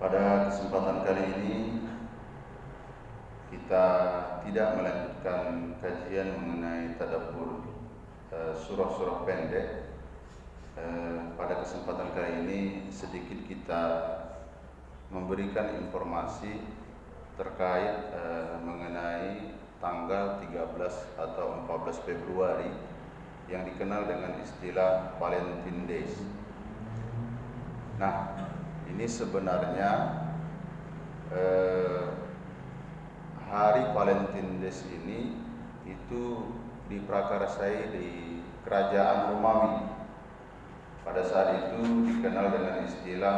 Pada kesempatan kali ini kita tidak melanjutkan kajian mengenai tadabbur surah-surah pendek. Pada kesempatan kali ini sedikit kita memberikan informasi terkait mengenai tanggal 13 atau 14 Februari yang dikenal dengan istilah Valentine Days. Nah, ini sebenarnya hari Valentine Days ini itu diprakarsai di kerajaan Romawi. Pada saat itu dikenal dengan istilah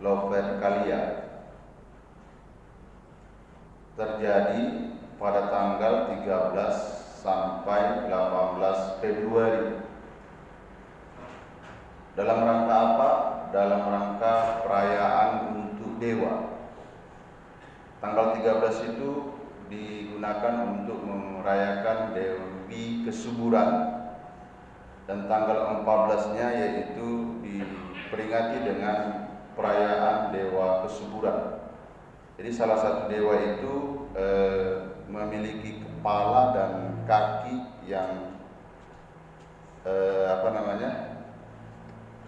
Lupercalia. Terjadi pada tanggal 13 sampai 18 Februari. Dalam rangka apa? Dalam rangka perayaan untuk dewa. Tanggal 13 itu digunakan untuk merayakan Dewi Kesuburan, dan tanggal 14-nya yaitu diperingati dengan perayaan Dewa Kesuburan. Jadi salah satu dewa itu memiliki kepala dan kaki yang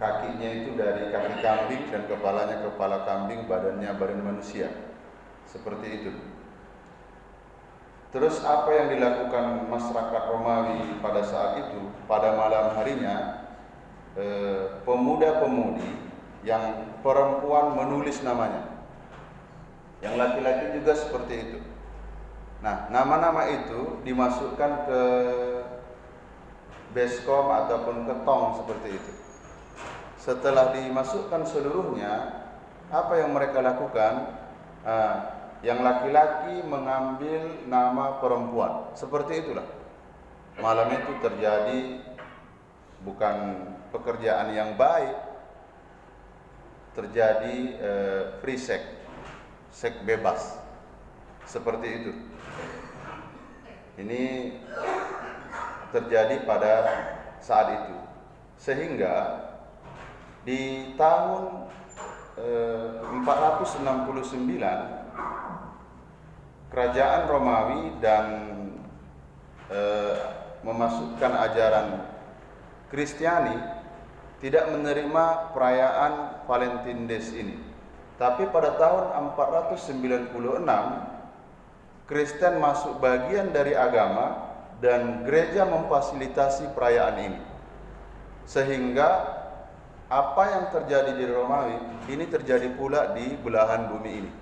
kakinya itu dari kaki kambing dan kepalanya kepala kambing, badannya badan manusia. Seperti itu. Terus apa yang dilakukan masyarakat Romawi pada saat itu? Pada malam harinya pemuda-pemudi yang perempuan menulis namanya, yang laki-laki juga seperti itu. Nah, nama-nama itu dimasukkan ke baskom ataupun ke tong seperti itu. Setelah dimasukkan seluruhnya, apa yang mereka lakukan? Yang laki-laki mengambil nama perempuan. Seperti itulah. Malam itu terjadi bukan pekerjaan yang baik, terjadi free sex, seks bebas. Seperti itu. Ini terjadi pada saat itu. Sehingga di tahun 469 kerajaan Romawi dan memasukkan ajaran Kristiani tidak menerima perayaan Valentine Days ini. Tapi pada tahun 496 Kristen masuk bagian dari agama dan gereja memfasilitasi perayaan ini. Sehingga apa yang terjadi di Romawi ini terjadi pula di belahan bumi ini.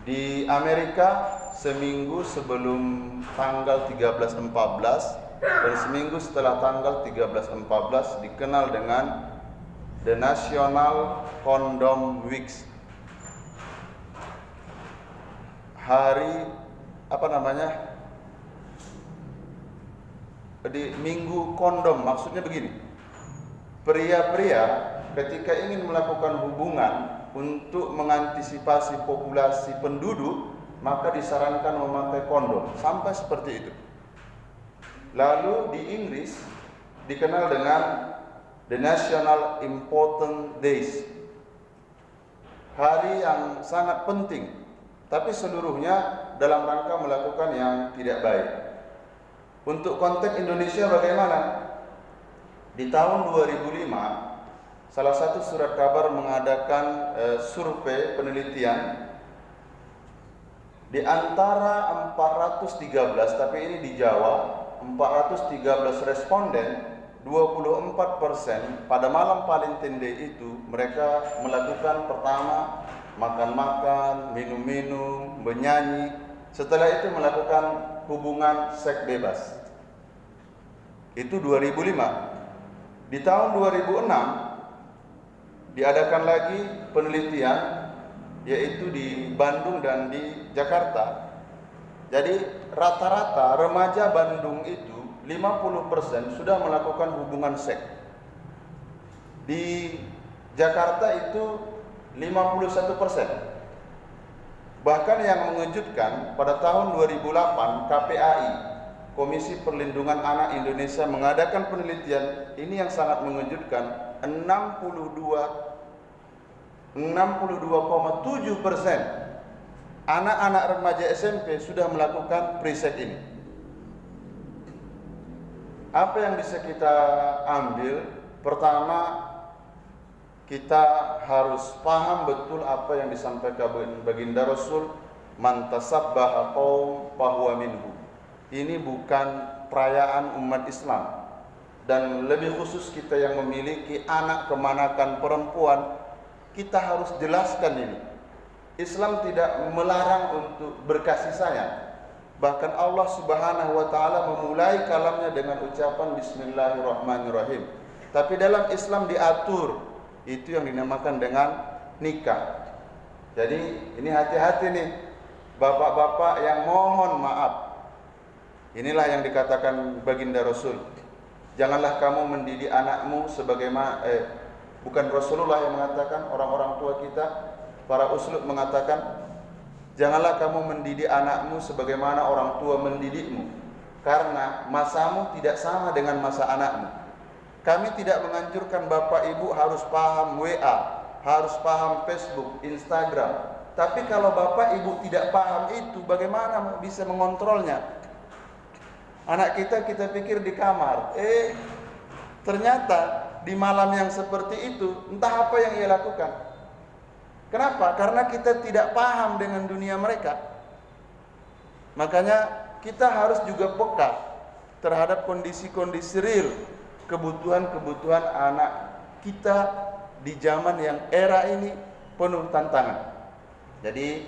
Di Amerika seminggu sebelum tanggal 13-14 dan seminggu setelah tanggal 13-14 dikenal dengan The National Condom Week. Hari di minggu kondom, maksudnya begini. Pria-pria ketika ingin melakukan hubungan untuk mengantisipasi populasi penduduk, maka disarankan memakai kondom, sampai seperti itu. Lalu di Inggris dikenal dengan The National Important Days, hari yang sangat penting, tapi seluruhnya dalam rangka melakukan yang tidak baik. Untuk konteks Indonesia bagaimana? Di tahun 2005, salah satu surat kabar mengadakan survei penelitian. Di antara 413, tapi ini di Jawa, 413 responden, 24% pada malam Valentine Day itu mereka melakukan pertama makan-makan, minum-minum, menyanyi. Setelah itu melakukan hubungan seks bebas. Itu 2005. Di tahun 2006 diadakan lagi penelitian, yaitu di Bandung dan di Jakarta. Jadi rata-rata remaja Bandung itu 50% sudah melakukan hubungan seks. Di Jakarta itu 51%. Bahkan yang mengejutkan, pada tahun 2008 KPAI, Komisi Perlindungan Anak Indonesia, mengadakan penelitian ini yang sangat mengejutkan. 62 62,7% anak-anak remaja SMP sudah melakukan pre-seks ini. Apa yang bisa kita ambil? Pertama, kita harus paham betul apa yang disampaikan baginda Rasul, man tasabbaha qaum fahuwa minhu. Ini bukan perayaan umat Islam, dan lebih khusus kita yang memiliki anak kemanakan perempuan, kita harus jelaskan ini. Islam tidak melarang untuk berkasih sayang. Bahkan Allah Subhanahu wa taala memulai kalamnya dengan ucapan bismillahirrahmanirrahim. Tapi dalam Islam diatur, itu yang dinamakan dengan nikah. Jadi ini hati-hati nih bapak-bapak yang mohon maaf. Inilah yang dikatakan baginda Rasul. Janganlah kamu mendidik anakmu sebagaimana bukan Rasulullah yang mengatakan, orang-orang tua kita, para uslub mengatakan, janganlah kamu mendidik anakmu sebagaimana orang tua mendidikmu, karena masamu tidak sama dengan masa anakmu. Kami tidak menganjurkan bapak ibu harus paham WA, harus paham Facebook, Instagram. Tapi kalau bapak ibu tidak paham itu, bagaimana bisa mengontrolnya? Anak kita pikir di kamar, ternyata di malam yang seperti itu, entah apa yang ia lakukan. Kenapa? Karena kita tidak paham dengan dunia mereka. Makanya kita harus juga peka terhadap kondisi-kondisi real, kebutuhan-kebutuhan anak kita di zaman yang era ini penuh tantangan. Jadi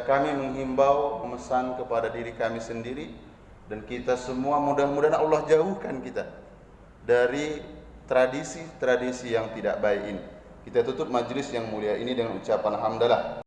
kami menghimbau, memesan kepada diri kami sendiri dan kita semua, mudah-mudahan Allah jauhkan kita dari tradisi-tradisi yang tidak baik ini. Kita tutup majelis yang mulia ini dengan ucapan hamdalah.